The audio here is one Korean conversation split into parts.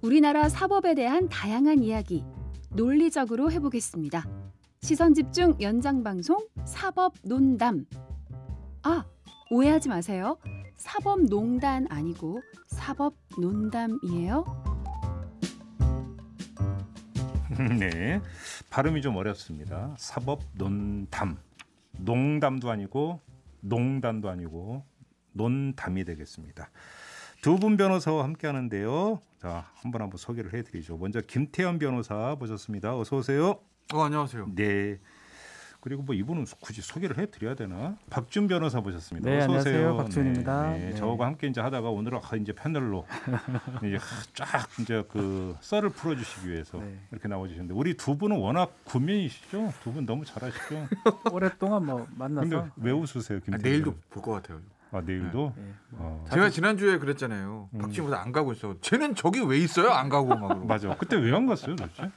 우리나라 사법에 대한 다양한 이야기 논리적으로 해보겠습니다. 시선집중 연장방송 사법논담. 아, 오해하지 마세요. 사법농단 아니고 사법논담이에요. 네, 발음이 좀 어렵습니다. 사법논담. 농담도 아니고 농단도 아니고 논담이 되겠습니다. 두 분 변호사와 함께 하는데요. 자, 한번 소개를 해드리죠. 먼저 김태현 변호사 모셨습니다. 어서 오세요. 안녕하세요. 네. 그리고 뭐 이분은 굳이 소개를 해드려야 되나? 박준 변호사 모셨습니다. 네, 어서 안녕하세요. 오세요. 박준입니다. 네, 네. 저하고 함께 이제 하다가 오늘은 이제 패널로 이제 쫙 이제 그 썰을 풀어주시기 위해서 네. 이렇게 나와주셨는데 우리 두 분은 워낙 군민이시죠? 두 분 너무 잘하시죠? 오랫동안 뭐 만나서. 근데 왜 웃으세요, 김태현? 내일도 볼 것 같아요. 아, 내일도? 네. 제가 지난주에 그랬잖아요. 박진보다 안 가고 있어. 쟤는 저기 왜 있어요? 안 가고 막 그러고. 맞아. 그때 왜 안 갔어요, 도대체?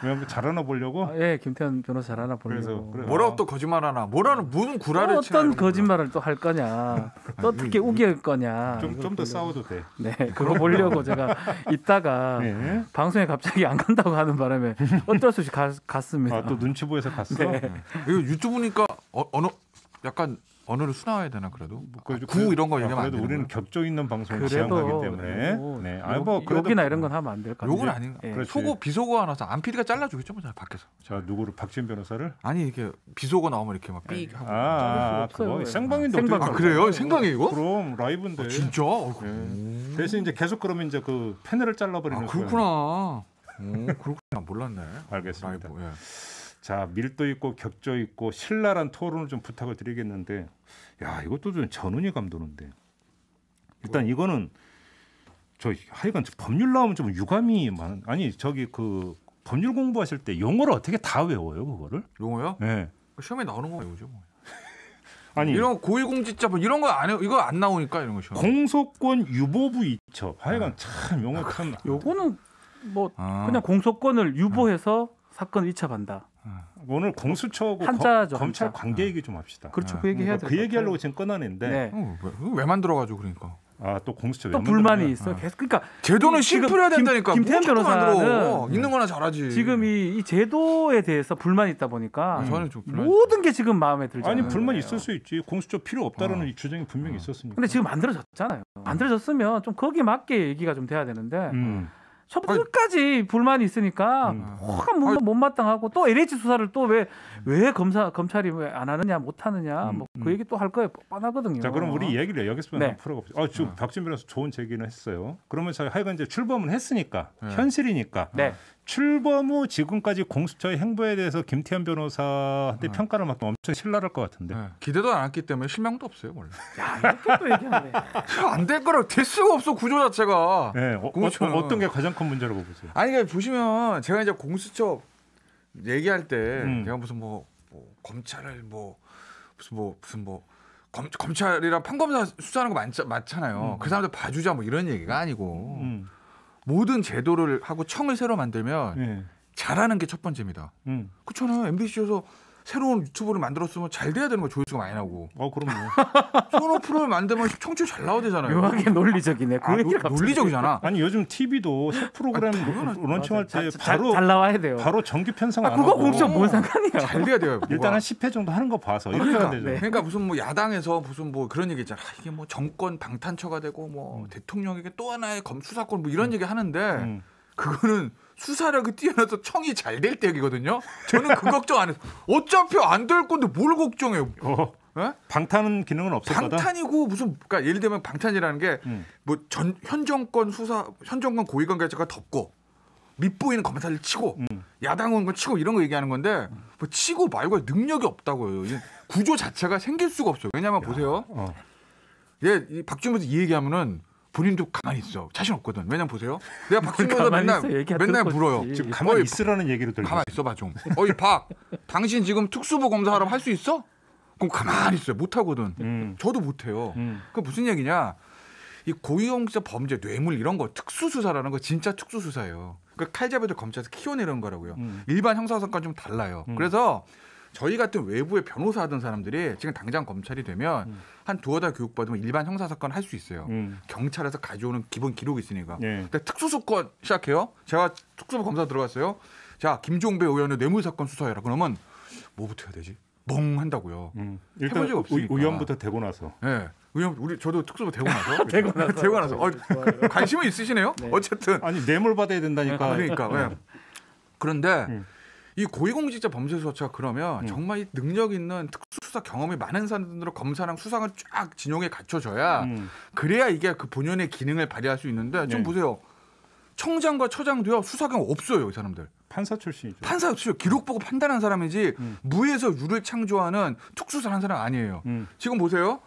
왜 잘하나 보려고? 예, 김태현 변호사 잘하나 보려고. 그래서 뭐라고 또 거짓말하나? 뭐라는 무슨 구라를 또 치나? 어떤 거짓말을 또 할 거냐? 또 어떻게 우길 거냐? 좀 더 싸워도 돼. 네, 그거 보려고 제가 있다가 네. 방송에 갑자기 안 간다고 하는 바람에 어쩔 수 없이 갔습니다. 아, 또 눈치 보여서 갔어? 네. 이거 유튜브니까 어느 약간 언어를 순화해야 되나 그래도? 구 이런 거 얘기하면 안 그래도 되는 우리는 거야? 격조 있는 방송을 그래도 지향하기 때문에. 네. 뭐 그래도 욕이나 이런 건 하면 안 될 것 같아요. 욕은 아닌가? 예. 속어 비속어가 나서 안 PD가 잘라주겠죠, 뭐 밖에서. 자, 누구를 박진 변호사를? 아니 이렇게 비속어 나오면 이렇게 막 삑 하고. 그거 없어요. 생방인데 생방. 어떻게 아 그래요? 생방이 이거? 그럼 라이브인데. 진짜? 네. 대신 이제 계속 그러면 이제 그 패널을 잘라버리는 거예요. 그렇구나. 그렇구나. 몰랐네. 알겠습니다. 라이브, 예. 자, 밀도 있고 격조 있고 신랄한 토론을 좀 부탁을 드리겠는데, 야, 이것도 좀 전운이 감도는데. 일단 이거는 저 하여간 법률 나오면 좀 유감이 많은. 아니 저기 그 법률 공부하실 때 용어를 어떻게 다 외워요, 그거를? 용어요? 네. 시험에 나오는 거 외우죠. 뭐. 아니 이런 고위공직자 뭐 이런 거 안 해요. 이거 안 나오니까 이런 거 시험. 공소권 유보부 이첩. 하여간 참 용어 참. 요거는 뭐 그냥 공소권을 유보해서 사건을 이첩한다. 오늘 공수처하고 한자죠, 검찰 한자. 관계 얘기 좀 합시다. 그렇죠. 그 얘기 해야 될 그 것 얘기하려고 같아요. 지금 꺼내는데. 네. 왜 만들어가지고 그러니까. 아, 또 공수처 또 왜 불만이 만들었냐? 있어요. 계속 그러니까 제도는 지금 심플해야 된다니까. 김태현 뭐 자꾸 만들어. 변호사는 있는 거나 잘하지. 지금 이 제도에 대해서 불만이 있다 보니까 저는 좀 불만이 모든 게 지금 마음에 들지 아니 않는 불만 거예요. 있을 수 있지. 공수처 필요 없다라는 이 주장이 분명히 있었으니까. 근데 지금 만들어졌잖아요. 만들어졌으면 좀 거기에 맞게 얘기가 좀 돼야 되는데 처음부터 끝까지 불만이 있으니까 뭐가 못마땅하고 또 LH 수사를 또 왜 검찰이 왜 안 하느냐 못 하느냐 뭐 그 얘기 또 할 거예요. 뻔하거든요. 자, 그럼 우리 이야기를 여기서 네. 풀어봅시다. 지금 박진 변호사 좋은 제기는 했어요. 그러면 저희 하여간 이제 출범은 했으니까 네. 현실이니까 네. 출범 후 지금까지 공수처의 행보에 대해서 김태현 변호사한테 평가를 맡기면 엄청 신랄할 것 같은데. 네. 기대도 안 했기 때문에 실망도 없어요 원래. 야, 이렇게 또 얘기하네. 안 될 거라고 될 수가 없어 구조 자체가. 네, 공수처는. 어떤 게 가장 큰 문제라고 보세요? 아니 그러니까 보시면 제가 이제 공수처 얘기할 때 제가 무슨 뭐 검찰을 무슨 검찰이랑 판검사 수사하는 거 많잖아요. 그 사람들 봐주자 뭐 이런 얘기가 아니고 모든 제도를 하고 청을 새로 만들면 네. 잘하는 게 첫 번째입니다. 그렇잖아요. MBC에서 새로운 유튜브를 만들었으면 잘 돼야 되는 거 조회수가 많이 나오고. 그럼요. 선호 프로를 만들면 청취 잘 나와야 되잖아요. 묘하게 논리적이네. 그 얘기를 갑자기. 논리적이잖아. 아니 요즘 TV도 새 프로그램 론칭할 때 바로 잘 나와야 돼요. 바로 정기 편성 안 그거 하고 공수처 뭔 상관이야. 잘 돼야 돼요. 일단 한 10회 정도 하는 거 봐서 이렇게 해야 되죠. 그러니까 무슨 뭐 야당에서 무슨 뭐 그런 얘기 있잖아. 이게 뭐 정권 방탄처가 되고 뭐 대통령에게 또 하나의 수사권 뭐 이런 얘기 하는데 그거는 수사력이 뛰어나서 청이 잘 될 때 얘기거든요. 저는 그 걱정 안 해요. 어차피 안 될 건데 뭘 걱정해요. 네? 방탄 기능은 없을 거다. 방탄이고 무슨 그러니까 예를 들면 방탄이라는 게 뭐 현 정권 고위관계자가 덮고 밑보이는 검사를 치고 야당은 거 치고 이런 거 얘기하는 건데 뭐 치고 말고 능력이 없다고요. 구조 자체가 생길 수가 없어요. 왜냐하면 보세요. 이 박준호도 이 얘기하면은 본인도 가만히 있어. 자신 없거든. 왜냐면 보세요. 내가 박준호도 맨날 물어요. 지금 가만히 있으라는 얘기로 들려. 가만히 있어봐 좀. 어이 박, 당신 지금 특수부 검사하라고 할 수 있어? 그럼 가만히 있어요. 못 하거든. 저도 못 해요. 그 무슨 얘기냐? 이 고위공직자 범죄, 뇌물 이런 거 특수수사라는 거 진짜 특수수사예요. 그 칼잡이들 검찰에서 키워내는 거라고요. 일반 형사사건 좀 달라요. 그래서 저희 같은 외부의 변호사 하던 사람들이 지금 당장 검찰이 되면 한 두어 달 교육받으면 일반 형사사건 할 수 있어요. 경찰에서 가져오는 기본 기록이 있으니까. 근데 특수수건 시작해요. 제가 특수부 검사 들어갔어요. 자, 김종배 의원의 뇌물사건 수사해라. 그러면 뭐부터 해야 되지? 멍 한다고요. 일단 의원부터 되고 나서. 네. 의원 저도 특수부 되고 나서. 되고 나서. 관심은 있으시네요. 네. 어쨌든 아니 뇌물 받아야 된다니까. 그러니까. 네. 그런데 이 고위공직자 범죄수사처가 그러면 정말 이 능력 있는 특수수사 경험이 많은 사람들로 검사랑 수사가 쫙 진용에 갖춰져야 그래야 이게 그 본연의 기능을 발휘할 수 있는데 좀 보세요. 청장과 처장도요 수사 경험 없어요. 이 사람들. 판사 출신이죠. 판사 출신 기록 보고 판단한 사람이지 무에서 유를 창조하는 특수수사를 한 사람 아니에요. 지금 보세요.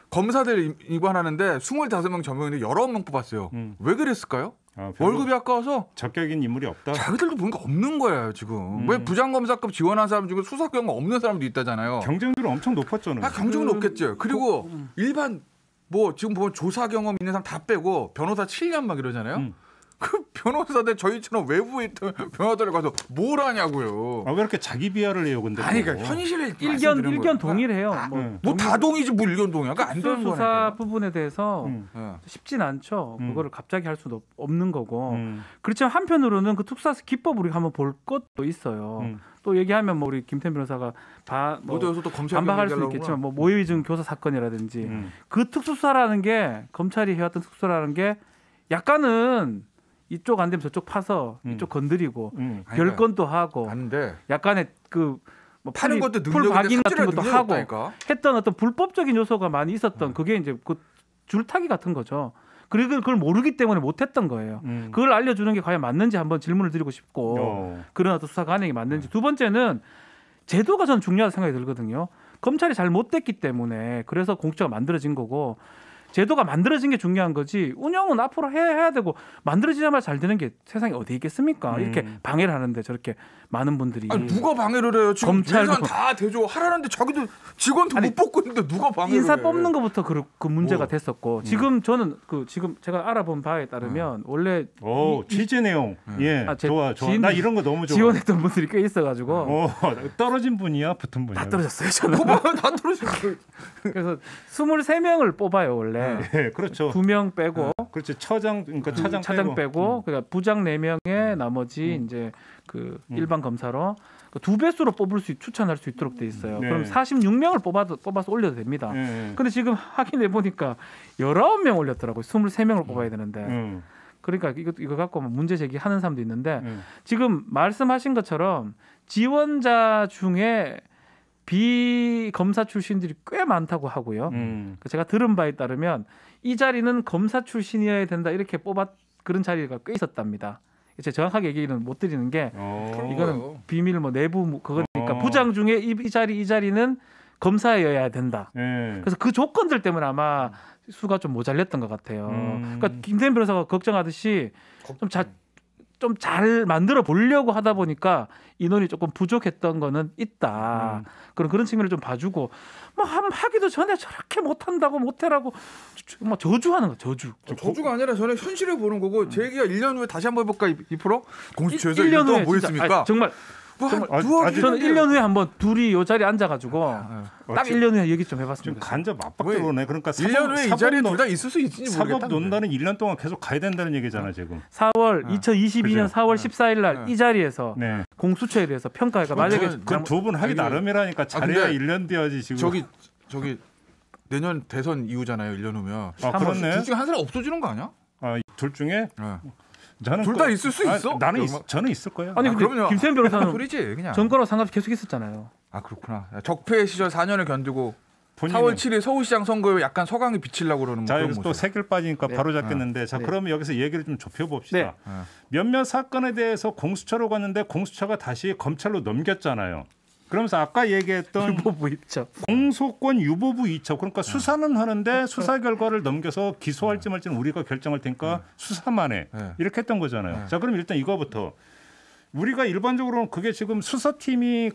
검사들 이관하는데 25명 전명인데 19명 뽑았어요. 왜 그랬을까요? 월급이 아까워서 적격인 인물이 없다. 자기들도 보니까 없는 거예요 지금. 왜 부장검사급 지원한 사람 중에 수사 경험 없는 사람도 있다잖아요. 경쟁률이 엄청 높았잖아요. 경쟁률 높겠죠. 그리고 일반 뭐 지금 보면 조사 경험 있는 사람 다 빼고 변호사 7년 막 이러잖아요. 그 변호사들 저희처럼 외부에 있던 변호사들 가서 뭘 하냐고요. 왜 이렇게 자기 비하를 해요, 근데? 아니, 그러니까 현실에 일견 동일해요. 뭐 다 동이지 뭐 일견 동이야. 그러니까 안 되는 거니까. 수사 부분에 대해서 쉽진 않죠. 그거를 갑자기 할 수도 없는 거고. 그렇지만 한편으로는 그 특수사 기법 우리가 한번 볼 것도 있어요. 또 얘기하면 뭐 우리 김태현 변호사가 반박할 수 있겠지만 뭐 모의위증 교사 사건이라든지 그 특수수사라는 게 검찰이 해왔던 특수수사라는 게 약간은 이쪽 안 되면 저쪽 파서 이쪽 건드리고 별건도 하고 안돼. 약간의 그 뭐 파는 것도 풀박인 같은 것도 하고 없다니까. 했던 어떤 불법적인 요소가 많이 있었던 그게 이제 그 줄타기 같은 거죠. 그리고 그걸 모르기 때문에 못했던 거예요. 그걸 알려주는 게 과연 맞는지 한번 질문을 드리고 싶고 그런 어떤 수사 관행이 맞는지. 두 번째는 제도가 저는 중요하다고 생각이 들거든요. 검찰이 잘 못됐기 때문에 그래서 공수처가 만들어진 거고 제도가 만들어진 게 중요한 거지 운영은 앞으로 해야 되고 만들어지자마자 잘 되는 게 세상에 어디 있겠습니까? 이렇게 방해를 하는데 저렇게 많은 분들이. 아니, 누가 방해를 해요? 지금 검찰도 다 대조 하라는데 자기도 직원도 못 뽑고 있는데 누가 방해를 인사 해? 뽑는 것부터 그 문제가 됐었고 지금 저는 지금 제가 알아본 바에 따르면 원래 취재 내용 좋아. 나 이런 거 너무 좋아. 지원했던 분들이 꽤 있어가지고 떨어진 분이야, 붙은 분이야. 다 떨어졌어요. 저는 다 떨어졌어요. 그래서 23명을 뽑아요 원래. 네, 그렇죠. 2명 빼고, 그렇죠. 차장 빼고, 그러니까 부장 4명에 나머지 이제 그 일반 검사로 그 2배수로 뽑을 추천할 수 있도록 돼 있어요. 네. 그럼 46명을 뽑아서 올려도 됩니다. 근데 지금 확인해 보니까 19명 올렸더라고요. 23명을 뽑아야 되는데. 그러니까 이거 갖고 문제 제기하는 사람도 있는데 지금 말씀하신 것처럼 지원자 중에 비검사 출신들이 꽤 많다고 하고요. 제가 들은 바에 따르면 이 자리는 검사 출신이어야 된다 이렇게 그런 자리가 꽤 있었답니다. 제가 정확하게 얘기는 못 드리는 게 이거는 비밀 뭐 내부 그거니까 부장 중에 이 자리는 검사여야 된다. 그래서 그 조건들 때문에 아마 수가 좀 모자랐던 것 같아요. 그러니까 김태현 변호사가 걱정하듯이 좀 잘 만들어 보려고 하다 보니까 인원이 조금 부족했던 거는 있다. 그런 측면을 좀 봐주고 뭐 하기도 전에 저렇게 못한다고 못해라고 뭐 저주하는 거 저주가 아니라 저는 현실을 보는 거고 제 얘기가 1년 후에 다시 한번 해볼까 2%? 공수처에서 1년 후에 뭐 했습니까? 정말 저는 1년 후에 한번 둘이 이 자리에 앉아가지고 딱 1년 후에 얘기 좀 해봤습니다. 좀 간접 압박 들어오네. 그러니까 1년 후에 이 자리에 둘 다 있을 수 있을지 모르겠다. 사법 논란은 1년 동안 계속 가야 된다는 얘기잖아 지금. 2022년 4월 14일 날 이 자리에서 공수처에 대해서 평가가 만약에 그 두 분 하기 나름이라니까 잘해야 1년 뒤야지 지금. 저기 내년 대선 이후잖아요. 1년 후면. 그렇네. 둘 중에 한 사람 없어지는 거 아니야? 둘 중에? 둘 다 있을 수 있어? 저는 있을 거예요. 아니 근데 그럼요. 김태현 변호사는 소리지 그냥. 정권과 상관없이 계속 있었잖아요. 그렇구나. 적폐 시절 4년을 견디고 4월 7일 서울시장 선거에 약간 서강이 비치려고 그러는 자 여기서 또 세길 빠지니까 바로 잡겠는데 자 그러면 여기서 얘기를 좀 좁혀봅시다. 몇몇 사건에 대해서 공수처로 갔는데 공수처가 다시 검찰로 넘겼잖아요. 그러면서 아까 얘기했던 유보부 이첩, 공소권 유보부 이첩 그러니까 수사는 하는데 수사 결과를 넘겨서 기소할지 말지는 우리가 결정할 테니까 수사만 해 이렇게 했던 거잖아요. 자 그럼 일단 이거부터 우리가 일반적으로는 그게 지금 수사팀이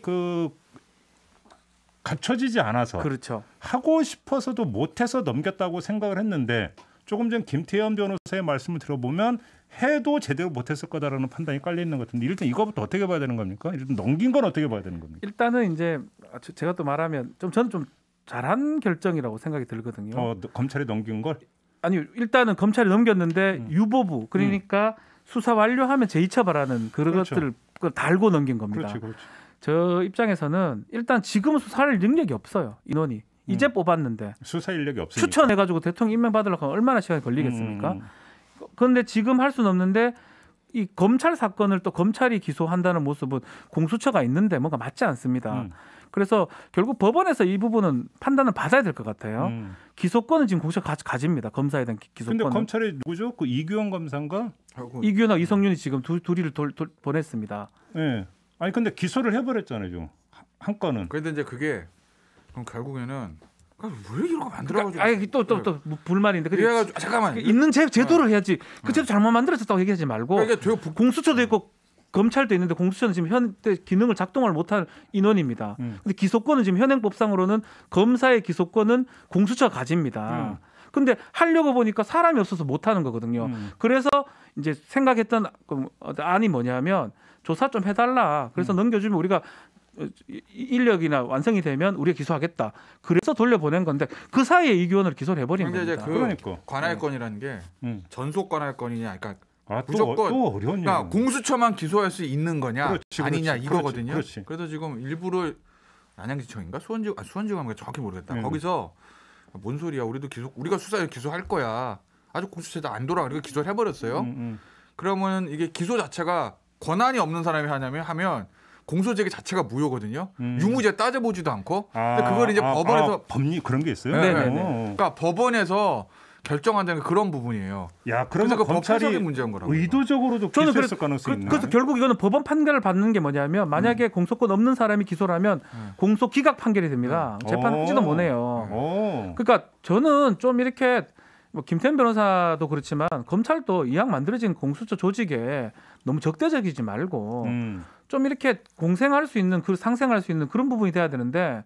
갖춰지지 않아서 그렇죠. 하고 싶어서도 못해서 넘겼다고 생각을 했는데 조금 전 김태현 변호사의 말씀을 들어보면 해도 제대로 못했을 거다라는 판단이 깔려 있는 것 같은데 일단 이거부터 어떻게 봐야 되는 겁니까? 일단 넘긴 건 어떻게 봐야 되는 겁니까? 일단은 이제 제가 또 말하면 저는 좀 잘한 결정이라고 생각이 들거든요. 검찰이 넘긴 걸? 아니 일단은 검찰이 넘겼는데 유보부 그러니까 수사 완료하면 재처벌하는 그런 그렇죠. 것들을 달고 넘긴 겁니다. 그렇지. 저 입장에서는 일단 지금 수사할 능력이 없어요. 인원이 이제 뽑았는데 수사 인력이 없으니까 추천해가지고 대통령 임명받으려고 하면 얼마나 시간이 걸리겠습니까? 그런데 지금 할 수는 없는데 이 검찰 사건을 또 검찰이 기소한다는 모습은 공수처가 있는데 뭔가 맞지 않습니다. 그래서 결국 법원에서 이 부분은 판단을 받아야 될 것 같아요. 기소권은 지금 공수처가 가집니다. 검사에 대한 기소권은. 근데 검찰이 누구죠? 그 이규영 검사인가? 이규현하고 이성윤이 지금 둘이를 보냈습니다. 네. 아니 근데 기소를 해버렸잖아요, 지금 한 건은. 그런데 이제 그게 그럼 결국에는 왜 이런 거 만들어가지고? 아니 또 불만인데. 그래가지고 잠깐만. 있는 제도를 해야지. 그 제도 잘못 만들어졌다고 얘기하지 말고. 그러니까 공수처도 있고 검찰도 있는데 공수처는 지금 현재 기능을 작동을 못할 인원입니다. 근데 기소권은 지금 현행법상으로는 검사의 기소권은 공수처가 가집니다. 근데 하려고 보니까 사람이 없어서 못 하는 거거든요. 그래서 이제 생각했던 안이 뭐냐면 조사 좀 해달라. 그래서 넘겨주면 우리가 인력이나 완성이 되면 우리가 기소하겠다. 그래서 돌려보낸 건데 그 사이에 이규원을 기소를 해버린 겁니다. 이제 그러니까 관할권이라는 게 전속 관할권이냐, 그러니까 무조건 또 어려운 그러니까 공수처만 기소할 수 있는 거냐 그렇지, 아니냐 이거거든요. 그렇지. 그래서 지금 일부러 안양지청인가 수원지검인가 정확히 모르겠다. 거기서 뭔 소리야? 우리가 수사에 기소할 거야. 아주 공수처도 안 돌아. 그리고 기소를 해버렸어요. 그러면 이게 기소 자체가 권한이 없는 사람이 하면 공소제기 자체가 무효거든요. 유무죄 따져보지도 않고. 근데 그걸 이제 법원에서 법리 그런 게 있어요. 그러니까 법원에서 결정한다는 그런 부분이에요. 야, 그러면 그 검찰이 문제인 거라고. 의도적으로도 기소했을 가능성이 있나? 그래서 결국 이거는 법원 판결을 받는 게 뭐냐면 만약에 공소권 없는 사람이 기소를 하면 공소 기각 판결이 됩니다. 재판하지도 못해요. 그러니까 저는 좀 이렇게 김태현 변호사도 그렇지만 검찰도 이왕 만들어진 공수처 조직에 너무 적대적이지 말고 좀 이렇게 공생할 수 있는 상생할 수 있는 그런 부분이 돼야 되는데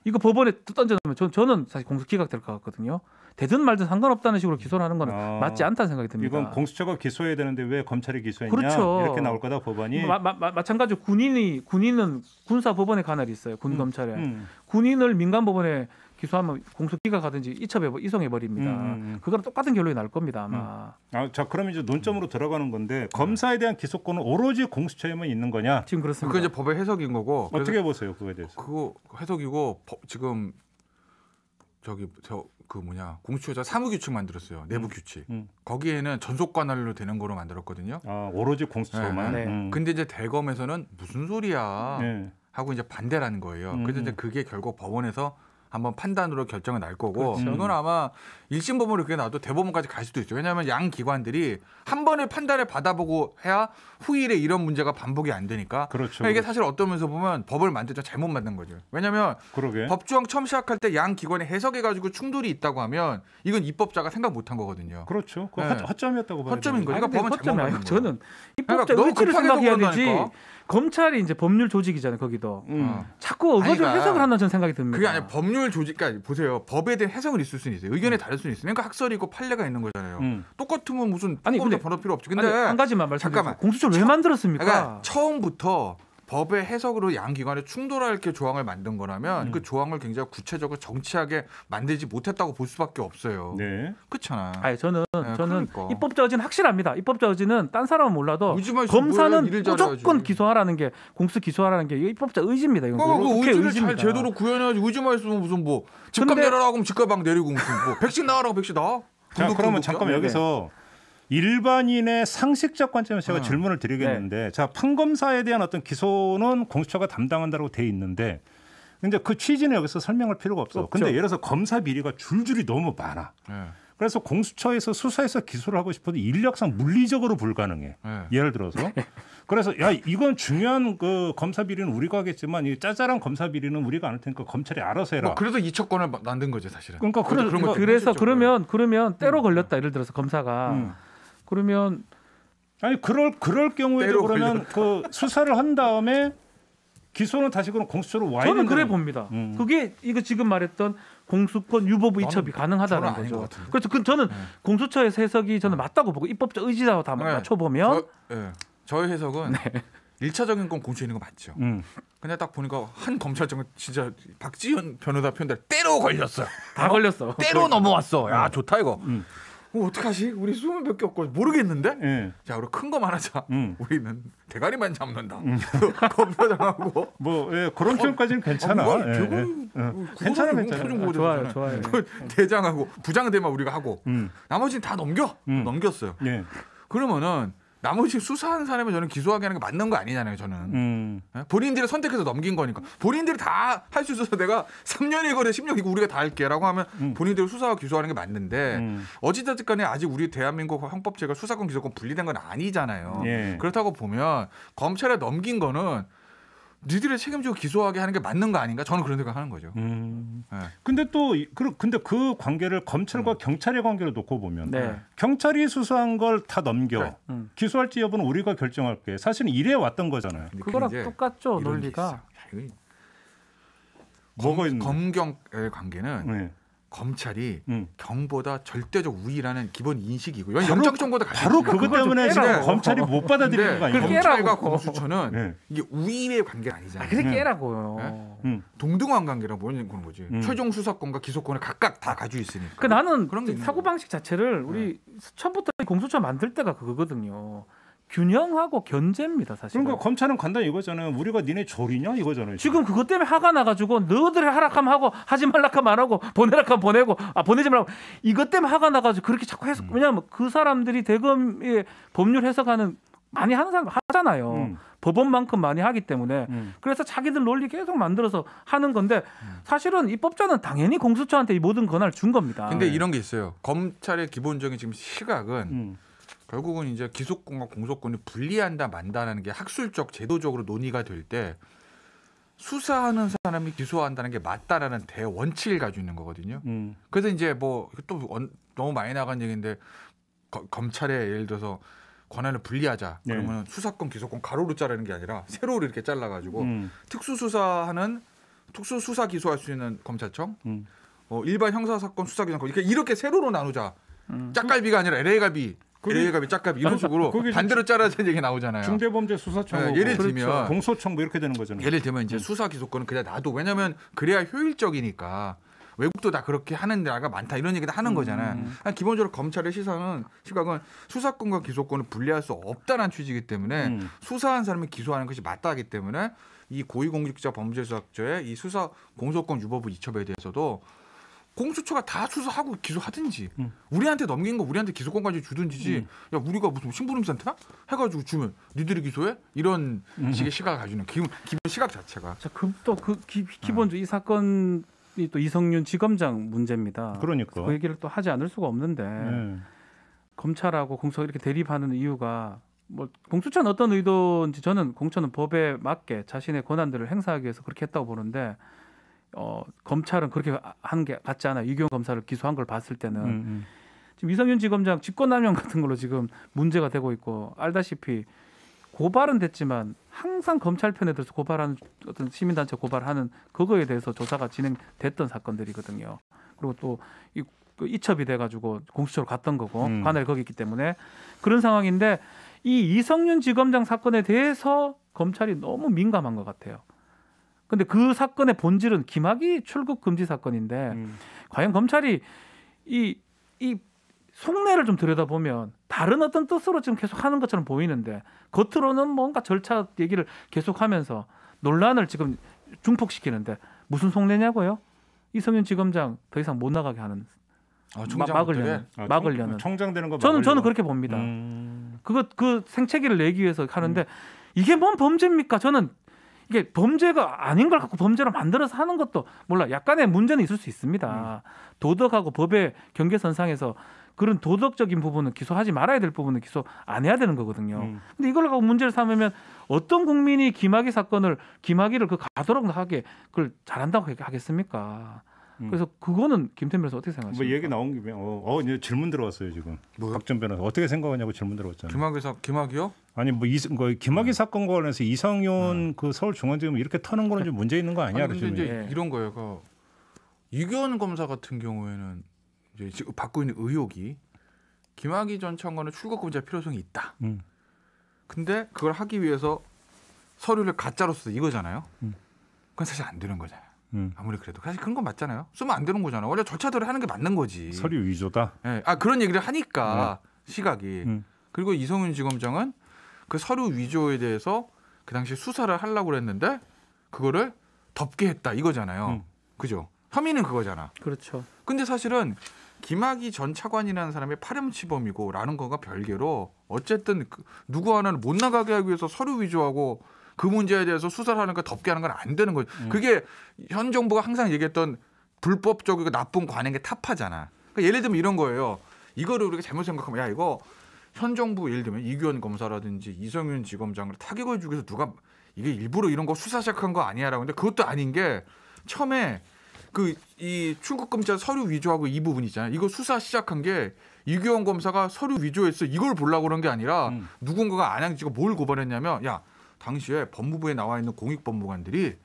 이거 법원에 던져놓으면 저는 사실 공소 기각될 것 같거든요. 되든 말든 상관없다는 식으로 기소를 하는 건 맞지 않다는 생각이 듭니다. 이건 공수처가 기소해야 되는데 왜 검찰이 기소했냐? 그렇죠. 이렇게 나올 거다 법안이. 마찬가지로 군인은 군사 법원에 관할이 있어요. 군 검찰에. 군인을 민간 법원에 기소하면 공소 기각하든지 이송해 버립니다. 그거랑 똑같은 결론이 날 겁니다 아마. 자, 그럼 이제 논점으로 들어가는 건데 검사에 대한 기소권은 오로지 공수처에만 있는 거냐? 지금 그렇습니다. 그거 이제 법의 해석인 거고. 어떻게 보세요 그거에 대해서? 그거 해석이고 지금 공수처에서 사무규칙 만들었어요. 내부 규칙. 거기에는 전속 관할로 되는 거로 만들었거든요. 오로지 공수처만. 네. 근데 이제 대검에서는 무슨 소리야 하고 이제 반대라는 거예요. 그래서 이제 그게 결국 법원에서 한번 판단으로 결정이 날 거고 그렇죠. 이건 아마 1심 법원으로 그게 나도 대법원까지 갈 수도 있죠. 왜냐하면 양 기관들이 한 번에 판단을 받아보고 해야 후일에 이런 문제가 반복이 안 되니까. 그렇죠. 그러니까 이게 사실 어떤 면에서 보면 법을 만들 때 잘못 만든 거죠. 왜냐하면 법조항 처음 시작할 때 양 기관이 해석해가지고 충돌이 있다고 하면 이건 입법자가 생각 못한 거거든요. 그렇죠. 그 허점이었다고 봐요. 허점인 거죠. 그러니까 법은 잘못 만든 거예요. 저는 입법자 의지를 생각해야 되지. 검찰이 이제 법률 조직이잖아요. 거기도 자꾸 어거지로 해석을 한다는 저는 생각이 듭니다. 그게 아니라 법률 조직까지 보세요. 법에 대한 해석은 있을 수는 있어요. 의견이 다를 수는 있어요. 그러니까 학설이고 판례가 있는 거잖아요. 똑같으면 무슨 근데 번호 필요 없지. 근데 한 가지만 말씀드리면 잠깐만. 공수처를 왜 만들었습니까? 그러니까 처음부터 법의 해석으로 양 기관에 충돌할 게 조항을 만든 거라면 그 조항을 굉장히 구체적으로 정치하게 만들지 못했다고 볼 수밖에 없어요. 네. 그렇잖아. 아니 저는 그러니까. 입법자 의지는 확실합니다. 입법자 의지는 딴 사람은 몰라도 검사는 무조건 기소하라는 게 공수 기소하라는 게 입법자 의지입니다. 이건 그 의지를 잘 제대로 구현해야지. 의지만 있으면 무슨 집값 내려라고 하면 집값 막 내리고 무슨 백신 나와라고 백신 나와. 자, 그러면 잠깐만 여기서 일반인의 상식적 관점에서 제가 질문을 드리겠는데, 자, 판검사에 대한 어떤 기소는 공수처가 담당한다고 돼 있는데, 근데 그 취지는 여기서 설명할 필요가 없어. 근데 예를 들어서 검사 비리가 줄줄이 너무 많아. 그래서 공수처에서 수사해서 기소를 하고 싶어도 인력상 물리적으로 불가능해. 예를 들어서. 그래서 이건 중요한 그 검사 비리는 우리가 하겠지만 이 짜잘한 검사 비리는 우리가 안 할 테니까 검찰이 알아서 해라. 그래서 이첩권을 만든 거죠, 사실은. 그러니까 그래서 그러면 때로 걸렸다. 예를 들어서 검사가 그러면 그럴 경우에도 그러면 그 수사를 한 다음에 기소는 다시 그럼 공수처로 와야 저는 된다는 그래 봅니다. 그게 이거 지금 말했던 공수권 유보부 이첩이 가능하다는 저는 아닌 것 거죠. 같은데. 그래서 저는 공수처의 해석이 저는 맞다고 보고 입법적 의지라고 다 맞춰보면 저의 해석은 1차적인 건 공수처에 있는 거 맞죠. 근데 딱 보니까 한 검찰청은 진짜 박지원 변호사 편대로 때로 걸렸어요. 다 걸렸어. 때로 넘어왔어. 야 좋다 이거. 어떡하지? 우리 20몇개 없고 모르겠는데. 자, 우리 큰 거만 하자. 우리는 대가리만 잡는다. 검사장하고 뭐 그런 표현까지는 괜찮아. 괜찮아. 좋아요. 대장하고 부장대만 우리가 하고 나머지는 다 넘겼어요. 그러면은 나머지 수사하는 사람을 저는 기소하게 하는 게 맞는 거 아니잖아요. 저는 본인들이 선택해서 넘긴 거니까 본인들이 다 할 수 있어서 내가 3년이 거래 10년 이거 우리가 다 할게라고 하면 본인들이 수사하고 기소하는 게 맞는데 어찌됐든 간에 아직 우리 대한민국 형법제가 수사권 기소권 분리된 건 아니잖아요. 그렇다고 보면 검찰에 넘긴 거는 니들이 책임지고 기소하게 하는 게 맞는 거 아닌가? 저는 그런 생각하는 거죠. 근데 그 관계를 검찰과 경찰의 관계를 놓고 보면 경찰이 수사한 걸 다 넘겨 기소할지 여부는 우리가 결정할게. 사실은 이래 왔던 거잖아요. 그거랑 똑같죠 논리가. 뭐가 있는? 검경의 관계는 검찰이 경보다 절대적 우위라는 기본 인식이고요. 영장 정보도 바로 그것 때문에 지금 검찰이 못 받아들이는 거 아니에요? 검찰과 공수처는 이게 우위의 관계가 아니잖아요. 그게 깨라고요. 동등한 관계라고 보는 그런 거지. 최종 수사권과 기소권을 각각 다 가지고 있으니까. 나는 사고 방식 자체를 우리 처음부터 공수처 만들 때가 그거거든요. 균형하고 견제입니다, 사실. 그러니까 검찰은 간단히 이거잖아요. 우리가 니네 조리냐 이거잖아요. 지금 그것 때문에 화가 나가지고 너희들이 하락하면 하고 하지 말라하면 안 하고 보내라하면 보내고 보내지 말라고 이것 때문에 화가 나가지고 그렇게 자꾸 해석. 왜냐하면 그 사람들이 대검의 법률 해석하는 많이 하는 사람 하잖아요. 법원만큼 많이 하기 때문에 그래서 자기들 논리 계속 만들어서 하는 건데 사실은 입법자는 당연히 공수처한테 이 모든 권한을 준 겁니다. 근데 이런 게 있어요. 검찰의 기본적인 지금 시각은 결국은 이제 기소권과 공소권을 분리한다 만다는 게 학술적 제도적으로 논의가 될 때 수사하는 사람이 기소한다는 게 맞다라는 대원칙을 가지고 있는 거거든요. 그래서 이제 뭐 또 너무 많이 나간 얘기인데 검찰에 예를 들어서 권한을 분리하자. 그러면 수사권, 기소권 가로로 자르는 게 아니라 세로로 이렇게 잘라가지고 특수수사하는 특수수사 기소할 수 있는 검찰청, 일반 형사사건 수사기관권 이렇게 세로로 나누자. 짝갈비가 아니라 LA갈비. LA갈비, 짝갈비 이런 식으로 반대로 자르자는 얘기 나오잖아요. 중대범죄수사청, 예를 들면 공소청 뭐 이렇게 되는 거잖아요. 예를 들면 이제 수사 기소권은 그냥 놔도 왜냐하면 그래야 효율적이니까. 외국도 다 그렇게 하는 데가 많다 이런 얘기도 하는 거잖아요. 기본적으로 검찰의 시각은 수사권과 기소권을 분리할 수 없다는 취지이기 때문에 수사한 사람이 기소하는 것이 맞다기 때문에 이 고위공직자 범죄수사죄의 이 수사 공소권 유보부 이첩에 대해서도 공수처가 다 수사하고 기소하든지 우리한테 넘긴 거 우리한테 기소권까지 주든지 야 우리가 무슨 신부름센터나 해가지고 주면 니들이 기소해? 이런 식의 시각을 가지고 있는 기본 시각 자체가. 자, 또 기본적으로 이 사건 또 이성윤 지검장 문제입니다. 그러니까 그 얘기를 또 하지 않을 수가 없는데 검찰하고 공수처가 이렇게 대립하는 이유가 뭐 공수처는 어떤 의도인지 저는 공수처는 법에 맞게 자신의 권한들을 행사하기 위해서 그렇게 했다고 보는데 검찰은 그렇게 한 게 같지 않아요. 이규영 검사를 기소한 걸 봤을 때는 지금 이성윤 지검장 직권남용 같은 걸로 지금 문제가 되고 있고 알다시피 고발은 됐지만 항상 검찰 편에 들어서 고발하는 어떤 시민단체 고발하는 그거에 대해서 조사가 진행됐던 사건들이거든요. 그리고 또 이첩이 돼가지고 공수처로 갔던 거고 관할이 거기 있기 때문에 그런 상황인데 이 이성윤 지검장 사건에 대해서 검찰이 너무 민감한 것 같아요. 근데 그 사건의 본질은 김학의 출국 금지 사건인데 과연 검찰이 이 속내를 좀 들여다보면 다른 어떤 뜻으로 지금 계속 하는 것처럼 보이는데 겉으로는 뭔가 절차 얘기를 계속하면서 논란을 지금 중폭시키는데 무슨 속내냐고요? 이성윤 지검장 더 이상 못 나가게 하는 막으려는 총장 되는 거 저는 그렇게 봅니다. 그 생채기를 내기 위해서 하는데 이게 뭔 범죄입니까? 저는 이게 범죄가 아닌 걸 갖고 범죄로 만들어서 하는 것도 몰라 약간의 문제는 있을 수 있습니다. 도덕하고 법의 경계선상에서 그런 도덕적인 부분은 기소하지 말아야 될 부분은 기소 안 해야 되는 거거든요. 근데 이걸 갖고 문제를 삼으면 어떤 국민이 김학의 김학의를 그 가도록 하게 그걸 잘한다고 하겠습니까? 그래서 그거는 김태민 변호사 어떻게 생각하십니까? 뭐 얘기 나온 김에 이제 질문 들어왔어요 지금. 박전 변호사 어떻게 생각하냐고 질문 들어왔잖아요. 김학의요? 아니 뭐 김학의 사건과 관련해서 이성윤 그 서울중앙지검 이렇게 터는 거는 좀 문제 있는 거 아니야? 근데 이제 이런 거예요. 이규원 검사 같은 경우에는 이제 지금 받고 있는 의혹이 김학의 전 차관의 출국 검사 필요성이 있다. 근데 그걸 하기 위해서 서류를 가짜로 써서 이거잖아요. 그건 사실 안 되는 거잖아요. 아무리 그래도 사실 그런 건 맞잖아요. 쓰면 안 되는 거잖아요. 원래 절차대로 하는 게 맞는 거지. 서류 위조다. 네. 아 그런 얘기를 하니까 시각이. 그리고 이성윤 지검장은 그 서류 위조에 대해서 그 당시 수사를 하려고 그랬는데 그거를 덮게 했다 이거잖아요. 그죠? 혐의는 그거잖아. 그렇죠. 근데 사실은 김학의 전 차관이라는 사람이 파렴치범이고라는 거가 별개로 어쨌든 누구 하나는 못 나가게 하기 위해서 서류 위조하고 그 문제에 대해서 수사를 하는 거 덮게 하는 건 안 되는 거죠. 그게 현 정부가 항상 얘기했던 불법적이고 나쁜 관행의 타파잖아. 그러니까 예를 들면 이런 거예요. 이거를 우리가 잘못 생각하면 야 이거 현 정부 예를 들면 이규원 검사라든지 이성윤 지검장을 타격을 주기 위해서 누가 이게 일부러 이런 거 수사 시작한 거 아니야라고. 근데 그것도 아닌 게 처음에 그 이 출국금지 서류 위조하고 이 부분 있잖아요. 이거 수사 시작한 게 이규원 검사가 서류 위조했어. 이걸 보려고 그런 게 아니라 누군가가 안양지가 뭘 고발했냐면 야 당시에 법무부에 나와 있는 공익법무관들이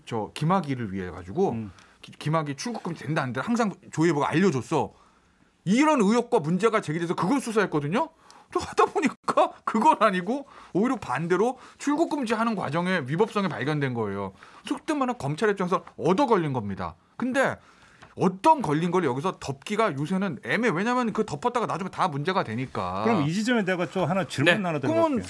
저 김학의를 위해 가지고 김학의 출국금지 된다 안 된다 항상 조회부가 알려줬어. 이런 의혹과 문제가 제기돼서 그걸 수사했거든요. 또 하다 보니까 그건 아니고 오히려 반대로 출국금지하는 과정에 위법성이 발견된 거예요. 속된 말은 검찰 입장에서 얻어 걸린 겁니다. 근데 어떤 걸린 걸 여기서 덮기가 요새는 애매해. 왜냐하면 그 덮었다가 나중에 다 문제가 되니까. 그럼 이 지점에 내가 좀 하나 질문 하나 드려볼게요.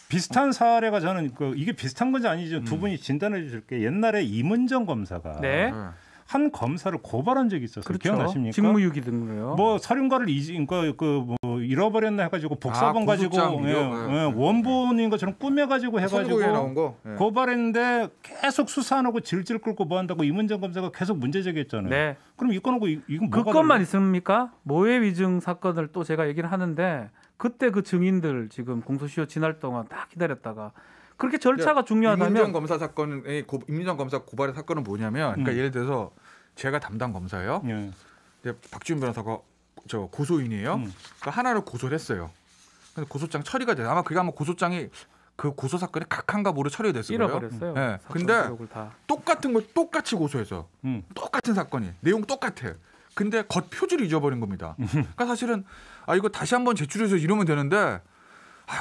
비슷한 사례가 저는 이게 비슷한 건지 아니지 두 분이 진단해 주실게. 옛날에 임은정 검사가 한 검사를 고발한 적이 있었어요. 그렇죠. 기억나십니까? 직무유기 등으로요. 뭐 사륜가를 뭐 잃어버렸나 해가지고 복사본 가지고 원본인 것처럼 꾸며가지고 해가지고 나온 거? 고발했는데 계속 수사 안 하고 질질 끌고 뭐 한다고 임은정 검사가 계속 문제 제기했잖아요. 네. 그럼 이 건하고 이건 뭐가 그 건만 달라요? 있습니까? 모해 위증 사건을 또 제가 얘기를 하는데 그때 그 증인들 지금 공소시효 지날 동안 딱 기다렸다가 그렇게 절차가 중요하다면 임은정 검사 사건은 임은정 검사 고발의 사건은 뭐냐면 그러니까 예를 들어서 제가 담당 검사예요. 이제 박지훈 변호사가 저 고소인이에요. 그러니까 하나를 고소를 했어요. 그래서 고소장 처리가 돼요. 아마 그게 아마 고소장이 그 고소 사건이 각한가 모르 처리가 됐을 거예요. 잃어버렸어요. 네. 근데 똑같은 걸 똑같이 고소해서 똑같은 사건이 내용 똑같아. 근데 겉 표지를 잊어버린 겁니다. 그러니까 사실은 이거 다시 한번 제출해서 이러면 되는데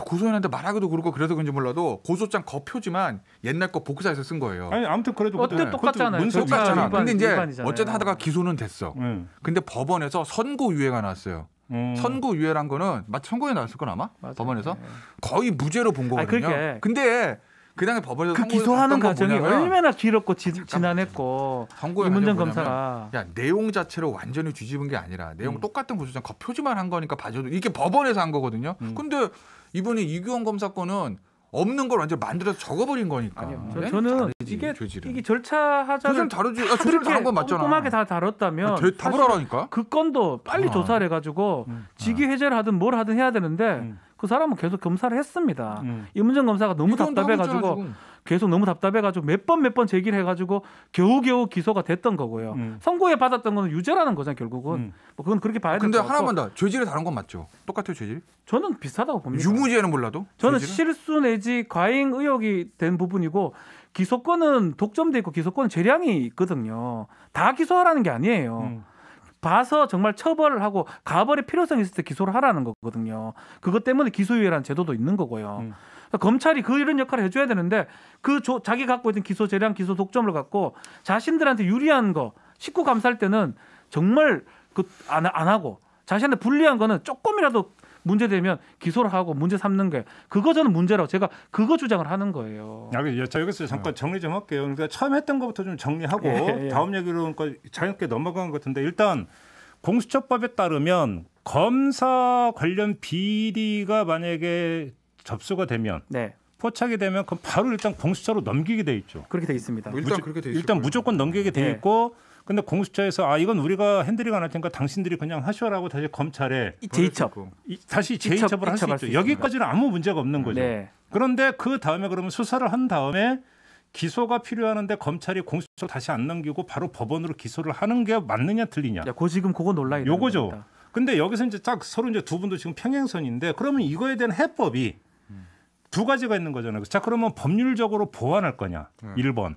고소인한테 말하기도 그렇고 그래서 그런지 몰라도 고소장 겉표지만 옛날 거 복사해서 쓴 거예요. 아니 아무튼 그래도 어때 똑같잖아요. 똑같잖아. 근데 이제 일반이잖아요. 어쨌든 하다가 기소는 됐어. 근데 법원에서 선고유예가 나왔어요. 선고유예란 거는 마치 선고유예 나왔을 건 아마 맞아요. 법원에서 네. 거의 무죄로 본 거거든요. 그렇게. 근데 그 당시 법원에서 그 기소하는 과정이 얼마나 길었고 지난했고 선고유예 임은정 뭐냐면, 검사가 내용 자체를 완전히 뒤집은 게 아니라 내용 똑같은 고소장 겉표지만 한 거니까 봐줘도 이게 법원에서 한 거거든요. 근데 이번에 이규원 검사 건은 없는 걸 완전 만들어서 적어버린 거니까. 아니요. 저는 이게 절차 하자를 다르지. 조사를 다 한 건 맞잖아. 꼼꼼하게 다 다뤘다면 답을 하라니까. 그 건도 빨리 조사를 해가지고 직위 해제를 하든 뭘 하든 해야 되는데 그 사람은 계속 검사를 했습니다. 임은정 검사가 너무 답답해가지고 계속 너무 답답해가지고 몇 번 제기를 해가지고 겨우겨우 기소가 됐던 거고요. 선고에 받았던 거는 유죄라는 거잖아요. 결국은 뭐 그건 그렇게 봐야 되는 근데 거고. 하나만 더 죄질이 다른 건 맞죠? 똑같아요 죄질? 저는 비슷하다고 봅니다. 유무죄는 몰라도? 저는 죄질은? 실수 내지 과잉 의혹이 된 부분이고 기소권은 독점돼 있고 기소권은 재량이 있거든요. 다 기소하라는 게 아니에요. 봐서 정말 처벌을 하고 가벌의 필요성이 있을 때 기소를 하라는 거거든요. 그것 때문에 기소유예라는 제도도 있는 거고요. 그러니까 검찰이 이런 역할을 해줘야 되는데 자기 갖고 있는 기소 재량, 기소 독점을 갖고 자신들한테 유리한 거 식구 감사할 때는 정말 안 하고 자신한테 불리한 거는 조금이라도 문제되면 기소를 하고 문제 삼는 게 그거 저는 문제라고 제가 그거 주장을 하는 거예요. 자 여기서 잠깐 정리 좀 할게요. 그러니까 처음 했던 것부터 좀 정리하고 다음 얘기로 자연스럽게 넘어간 것 같은데 일단 공수처법에 따르면 검사 관련 비리가 만약에 접수가 되면 포착이 되면 그럼 바로 일단 공수처로 넘기게 돼 있죠. 그렇게 돼 있습니다. 그렇게 돼 있을 일단 거예요. 무조건 넘기게 돼 있고 근데 공수처에서 이건 우리가 핸들링 안 할 테니까 당신들이 그냥 하셔라고 다시 검찰에 재이첩 다시 재이첩을 할 수 있죠. 여기까지는 아무 문제가 없는 거죠. 그런데 그 다음에 그러면 수사를 한 다음에 기소가 필요하는데 검찰이 공수처로 다시 안 넘기고 바로 법원으로 기소를 하는 게 맞느냐 틀리냐. 지금 그거 논란이 요거죠. 겁니다. 근데 여기서 이제 딱 서로 이제 두 분도 지금 평행선인데 그러면 이거에 대한 해법이 두 가지가 있는 거잖아요. 자 그러면 법률적으로 보완할 거냐 1번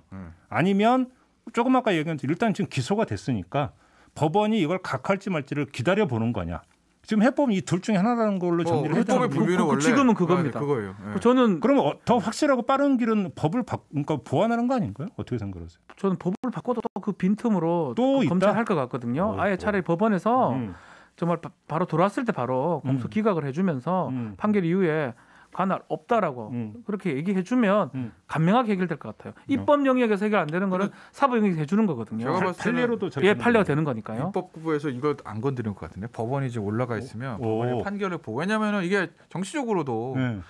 아니면 조금 아까 얘기한 일단 지금 기소가 됐으니까 법원이 이걸 각할지 말지를 기다려 보는 거냐. 지금 해법은 이 둘 중에 하나라는 걸로 정리를 해야 되는 해법의 거예요. 불비는 원래 지금은 그겁니다. 그거예요. 예. 저는 그러면 더 확실하고 빠른 길은 법을 그러니까 보완하는 거 아닌가요? 어떻게 생각하세요? 저는 법을 바꿔도 또 그 빈틈으로 또 있다? 검찰할 것 같거든요. 아예 차라리 법원에서 정말 바로 돌아왔을 때 바로 공소 기각을 해주면서 판결 이후에 관할 없다라고 그렇게 얘기해주면 간명하게 해결될 것 같아요. 입법 영역에서 해결 안 되는 거는 사법 영역에서 해주는 거거든요. 제가 봤을 때는 판례로도 예, 판례가 되는 거니까요. 입법부에서 이거 안 건드릴 것 같은데 법원이 이제 올라가 있으면 오. 법원의 판결을 보고 왜냐면은 이게 정치적으로도 네.